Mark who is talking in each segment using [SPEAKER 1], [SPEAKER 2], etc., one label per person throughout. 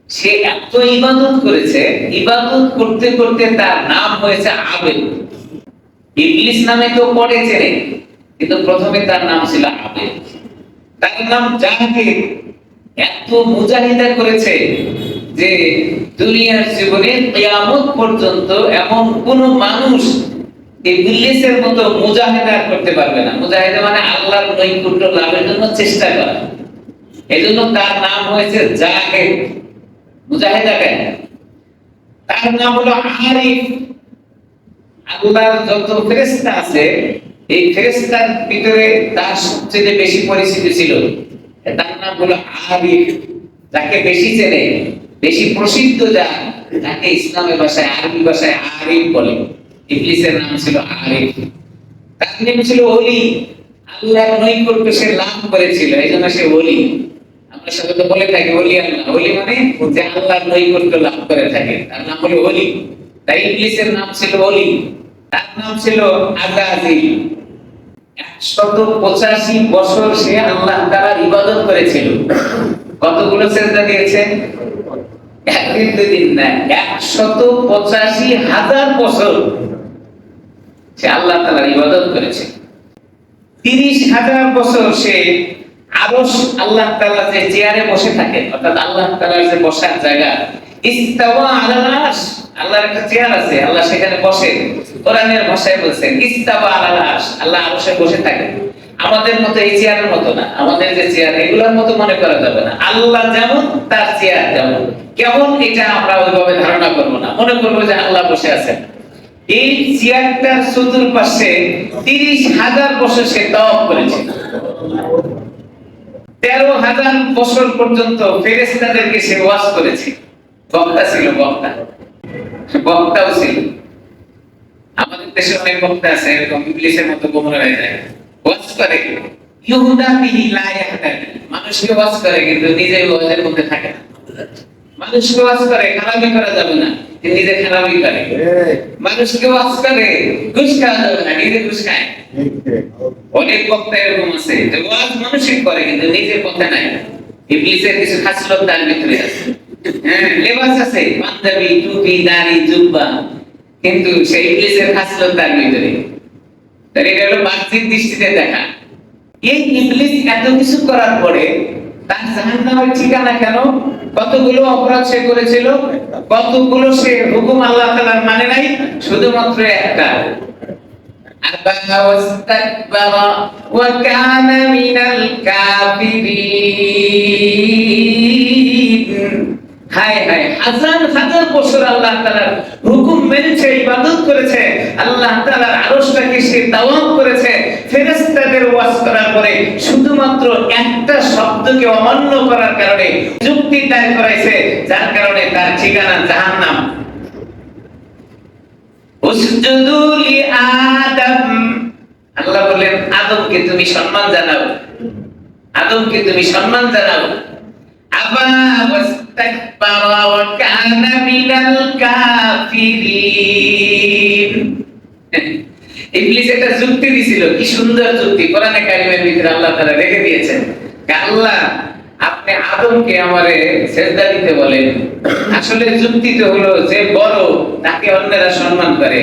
[SPEAKER 1] সে এত ইবাদত করেছে, ইবাদত করতে করতে তার নাম হয়েছে আবেদ। ইবলিস নামে তো পরে চেনে, কিন্তু প্রথমে তার নাম ছিল আবেদ। তার নাম জাহিদ। এত মুজাহিদা করেছে যে দুনিয়ার জীবনে কিয়ামত পর্যন্ত এমন কোন মানুষ ইবলিসের মতো মুজাহিদা করতে পারবে না। মুজাহিদা মানে আল্লাহর নৈকট্য লাভের জন্য চেষ্টা করা। এজন্য তার নাম হয়েছে জাহিদ। মুজাহিদা কেন? তার নাম হলো আরিফ। আল্লাহর যত ফেরেশতা আছে, এই ফেরেশতার ভিতরে তার সবচেয়ে বেশি পরিচিতি ছিল, তার নাম হলো আরিফ। যাকে বেশি চেনে, বেশি প্রসিদ্ধ, যাকে ইসলামের ভাষায়, আরবি ভাষায় আরিফ বলে। ইবলিসের নাম ছিল আরিফ। তার নাম ছিল ওলি। আল্লাহর নৈকট্য সে লাভ করেছিল, এই জন্য সে ওলি। আমরা সাথে তো বলে থাকি ওলি আল্লাহ। ওলি মানে যে আল্লাহর নৈকট্য লাভ করে থাকে, তার নাম হলো ওলি। তাই ইবলিসের নাম ছিল ওলি। তার নাম ছিল আজাজিল। 185 বছর সে আল্লাহ তাআলার ইবাদত করেছিল। কতগুলো সিজদা দিয়েছে? একদিন দুদিন না, 185,000 বছর সে আল্লাহ তাআলার ইবাদত করেছে। 30,000 বছর সে আরশ, আল্লাহ তাআলা যে চেয়ারে বসে থাকেন, অর্থাৎ আল্লাহ তাআলার যে বসার জায়গা, ইস্তাওয়া আলাল আরশ, আল্লাহর একটা চেয়ার আছে, আল্লাহ সেখানে বসেন। কোরআনের ভাষায় বলছেন ইস্তাওয়া আলাল আরশ, আল্লাহ আরশে বসে থাকেন। আমাদের মতো এই চেয়ারের মতো না, আমাদের যে চেয়ার এগুলোর মতো মনে করা যাবে না। আল্লাহ যেমন তার চেয়ার তেমন। কেমন এটা আমরা ওইভাবে ধারণা করব না, মনে করবো যে আল্লাহ বসে আছেন। এই চেয়ারটার চতুর্পাশে 30,000 বছর সে তাওয়াফ করেছে। 13,000 বছর পর্যন্ত ফেরেশতাদেরকে সে ওয়াজ করেছে। বক্তা ছিল, বক্তাও ছিল। আমাদের দেশে অনেক বক্তা আছে এরকম ইবলিসের মতো গোমরা হয়ে যায়, ওয়াজ করে। ইহুদা বিহি লা ইয়াহতাদি, মানুষকে ওয়াজ করে কিন্তু নিজে ওয়াজের মধ্যে থাকে না। মানুষকে ওয়াজ করে, খারাপই করা যাবে না, নিজে খারাপই করে। মানুষকে ওয়াজ করে, ঘুষ খাওয়া যাবে না, নিজে ঘুষ খায়। অনেক বক্তা এরকম আছে যে ওয়াজ মানুষই করে কিন্তু নিজের পথে নাই। ইবলিসের কিছু খাসলত তার ভিতরে আছে। লেবাস আছে, পাঞ্জাবি, টুপি, দাড়ি, জুব্বা, কিন্তু সেই ইবলিসের খাসলত তার ভিতরে। তার এটা হলো বাহ্যিক দৃষ্টিতে দেখা। এই ইবলিস এত কিছু করার পরে তার জাহান্নামের ঠিকানা কেন? কতগুলো অপরাধ সে করেছিল, কতগুলো সে হুকুম আল্লাহ তাআলার মানে নাই, শুধুমাত্র একটা, আবা ওয়াস্তাকবারা ওয়া কানা মিনাল কাফিরিন। হায় হায়, হাজার বছর আল্লাহ তাআলার হুকুম মেনেছে, ইবাদত করেছে, আল্লাহ তাআলার আরশটাকে সে তাওয়াফ করেছে, ফেরেশতাদের ওয়াজ করার পরে শুধুমাত্র একটা শব্দকে অমান্য করার কারণে যুক্তি দাঁড় করাইছে, যার কারণে তার ঠিকানা জাহান্নাম। উসজুদু লি আদম, আল্লাহ বলেন আদমকে তুমি সম্মান জানাও, আদমকে তুমি সম্মান জানাও। আবা ওয়াস্তাকবারা ওয়া কানা মিনাল কাফিরিন। ইবলিস একটা যুক্তি দিছিল, কি সুন্দর যুক্তি কোরআনে কারিমের ভিতরে আল্লাহ তাআলা রেখে দিয়েছেন। আল্লাহ আপনি আদমকে আমারে সিজদা দিতে বলেন, আসলে যুক্তি তো হলো যে বড় তাকে অন্যরা সম্মান করে,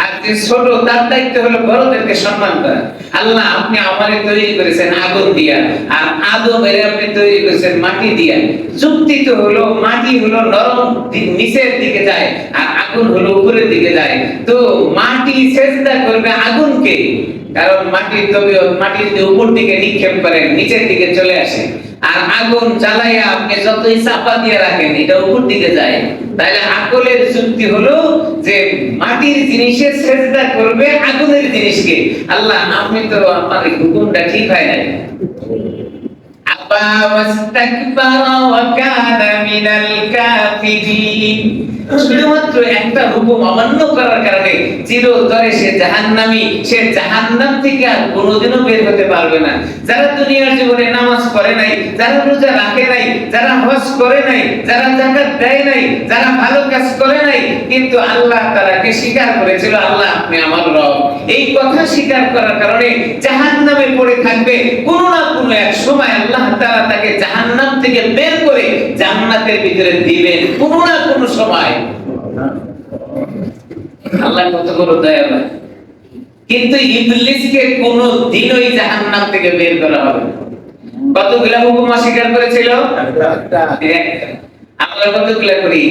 [SPEAKER 1] আর যে ছোট তার দায়িত্ব হলো বড়দেরকে সম্মান করা। আল্লাহ আপনি আমারে তৈরি করেছেন আগুন দিয়া, আর আদমের আপনি তৈরি করেছেন মাটি দিয়া। যুক্তি তো হলো মাটি হলো নরম, নিচের দিকে যায়, আর আগুন হলো উপরের দিকে যায়। তো মাটি সিজদা করবে আগুনকে, কারণ মাটির তবিয়ত, মাটি যদি উপর দিকে নিক্ষেপ করেন নিচের দিকে চলে আসে, আর আগুন জ্বালাইয়া আপনি যতই চাপা দিয়ে রাখেন এটা উপর দিকে যায়। তাহলে আকলের যুক্তি হলো যে মাটির জিনিসে সিজদা করবে আগুনের জিনিসকে। আল্লাহ আপনি তো আপনার হুকুমটা ঠিক হয় নাই। আবা ওয়াস্তাকবারা ওয়া কানা মিনাল কাফিরিন। শুধুমাত্র একটা হুকুম অমান্য করার কারণে চিরতরে সে জাহান্নামী, সে জাহান্নাম থেকে আর কোনোদিনও বের হতে পারবে না। যারা দুনিয়ার জীবনে নামাজ পড়ে নাই, যারা রোজা রাখে নাই, যারা হজ করে নাই, যারা যাকাত দেয় নাই, যারা ভালো কাজ করে নাই, কিন্তু আল্লাহ তাআলাকে স্বীকার করেছিল, আল্লাহ আপনি আমার রব, এই কথা স্বীকার করার কারণে জাহান্নামে পড়ে থাকবে। কোনো না কোনো এক সময় আল্লাহ তাআলা তাকে জাহান্নাম থেকে বের করে জান্নাতের ভিতরে দিবেন, কোনো না কোনো সময়। আল্লাহ কত বড় দয়াবান। কিন্তু ইবলিসকে কোনো দিনই জাহান্নাম থেকে বের করা হবে না। কতগুলা হুকুম অস্বীকার করেছিল? একটা। আমরা কতগুলা করি?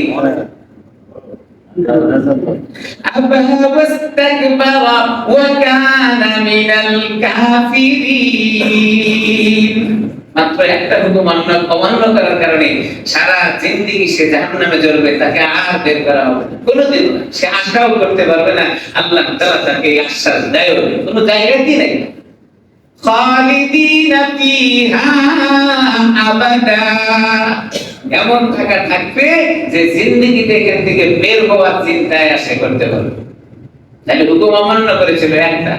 [SPEAKER 1] আবা ওয়াস্তাকবারা ওয়া কানা মিনাল কাফিরিন। মাত্র একটা হুকুম অমান্য করার কারণে সারা জিন্দেগি সে জাহান্নামে জ্বলবে, তাকে আর বের করা হবে না কোনোদিন। সে আশাও করতে পারবে না, আল্লাহ তাআলা তাকে আশ্বাস দেয় কোনো জায়গাতেই নাই। খালিদিনা ফিহা আবাদা, এমন থাকা থাকবে যে জিন্দেগিতে এখান থেকে বের হওয়ার চিন্তায় আসে করতে পারবে। তাহলে হুকুম অমান্য করেছিল একটা,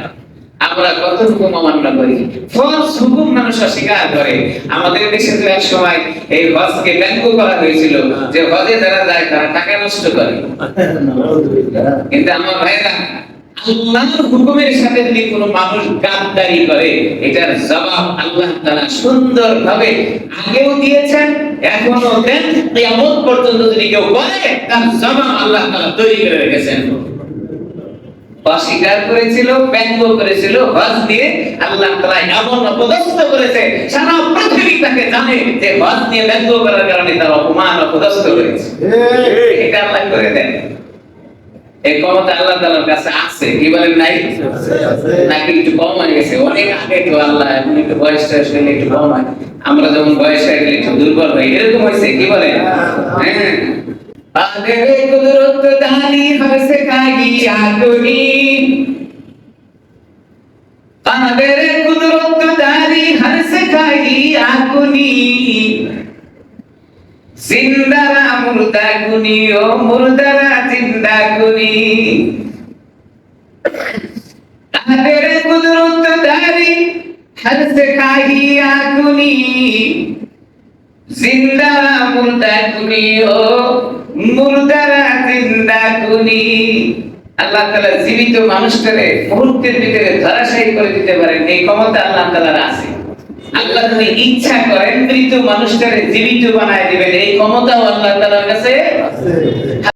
[SPEAKER 1] আমরা কত হুকুম অমান্য করি। ফরজ হুকুম মানুষ অস্বীকার করে। আমাদের দেশে তো এক সময় এই হজকে ব্যঙ্গ করা হয়েছিল যে হজে যারা যায় তারা টাকা নষ্ট করে। কিন্তু আমার ভাইরা, আল্লাহর হুকুমের সাথে যদি কোনো মানুষ গাদ্দারি করে, এটার জবাব আল্লাহ তাআলা সুন্দরভাবে আগেও দিয়েছেন, এখনো দেন। কিয়ামত পর্যন্ত যদি কেউ করে, তার জবাব আল্লাহ তাআলা তৈরি করে রেখেছেন। অস্বীকার করেছিল, ব্যঙ্গ করেছিল, হজ নিয়ে আল্লাহ তাআলা এমন অপদস্থ করেছে, সারা পৃথিবী তাকে জানে যে হজ নিয়ে ব্যঙ্গ করার কারণে তার অপমান অপদস্থ হয়েছে। এটা আল্লাহ করে দেন। এই ক্ষমতা আল্লাহ তাআলার কাছে আছে, কি বলেন নাই? নাকি একটু কম হয়ে গেছে? অনেক আগে তো আল্লাহ এখন একটু বয়স টয়স হলে একটু কম হয়, আমরা যখন বয়স হয়ে গেলে একটু দুর্বল হই, এরকম হয়েছে, কি বলেন? হ্যাঁ। قادر قدرت دانی ہر سکھائی آتونی، قادر قدرت دانی ہر سکھائی آتونی، زندہ را مردہ کنی او مردہ را زندہ کنی، قادر قدرت دانی ہر سکھائی آتونی، زندہ را مردہ کنی او মুরদারা জিন্দা কুনি। আল্লাহ তাআলা জীবিত মানুষটারে মুহূর্তের ভিতরে ধরাশায়ী করে দিতে পারেন, এই ক্ষমতা আল্লাহ তাআলার আছে। আল্লাহ যদি ইচ্ছা করেন মৃত মানুষটারে জীবিত বানায় দিবেন, এই ক্ষমতাও আল্লাহ তাআলার কাছে আছে।